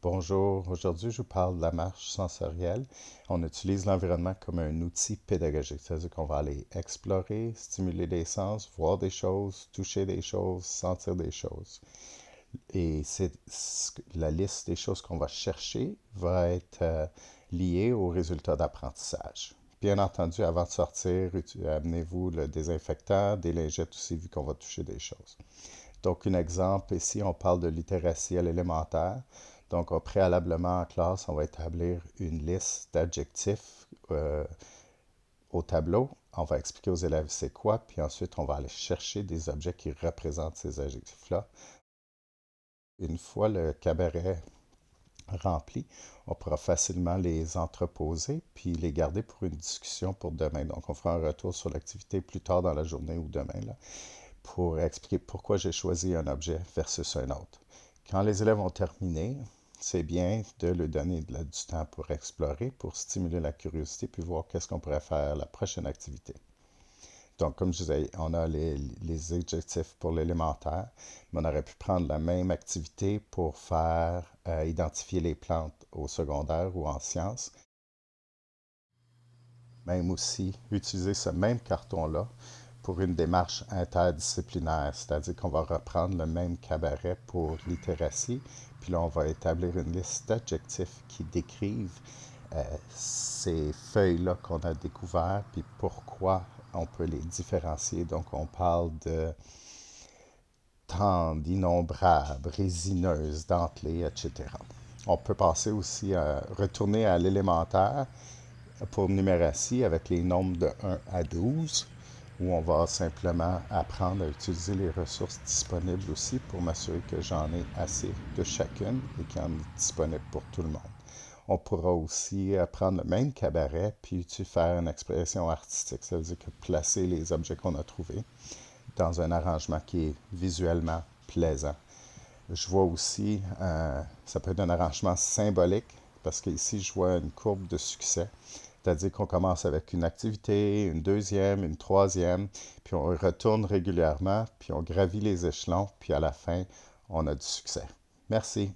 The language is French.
Bonjour, aujourd'hui je vous parle de la marche sensorielle. On utilise l'environnement comme un outil pédagogique, c'est-à-dire qu'on va aller explorer, stimuler les sens, voir des choses, toucher des choses, sentir des choses. Et la liste des choses qu'on va chercher va être liée aux résultats d'apprentissage. Bien entendu, avant de sortir, amenez-vous le désinfectant, des lingettes aussi, vu qu'on va toucher des choses. Donc, un exemple, ici, on parle de littératie à l'élémentaire. Donc, préalablement en classe, on va établir une liste d'adjectifs au tableau. On va expliquer aux élèves c'est quoi, puis ensuite, on va aller chercher des objets qui représentent ces adjectifs-là. Une fois le cabaret rempli, on pourra facilement les entreposer puis les garder pour une discussion pour demain. Donc, on fera un retour sur l'activité plus tard dans la journée ou demain, là, pour expliquer pourquoi j'ai choisi un objet versus un autre. Quand les élèves ont terminé, c'est bien de leur donner du temps pour explorer, pour stimuler la curiosité, puis voir qu'est-ce qu'on pourrait faire la prochaine activité. Donc, comme je disais, on a les adjectifs pour l'élémentaire, mais on aurait pu prendre la même activité pour faire identifier les plantes au secondaire ou en sciences. Même aussi utiliser ce même carton-là pour une démarche interdisciplinaire, c'est-à-dire qu'on va reprendre le même cabaret pour littératie, puis là, on va établir une liste d'adjectifs qui décrivent ces feuilles-là qu'on a découvertes, puis pourquoi on peut les différencier. Donc, on parle de tendres, innombrables, résineuses, dentelées, etc. On peut passer aussi à retourner à l'élémentaire pour numératie avec les nombres de 1 à 12, où on va simplement apprendre à utiliser les ressources disponibles aussi pour m'assurer que j'en ai assez de chacune et qu'il y en est disponible pour tout le monde. On pourra aussi prendre le même cabaret puis faire une expression artistique, ça veut dire que placer les objets qu'on a trouvés dans un arrangement qui est visuellement plaisant. Je vois aussi, ça peut être un arrangement symbolique, parce qu'ici, je vois une courbe de succès. C'est-à-dire qu'on commence avec une activité, une deuxième, une troisième, puis on retourne régulièrement, puis on gravit les échelons, puis à la fin, on a du succès. Merci.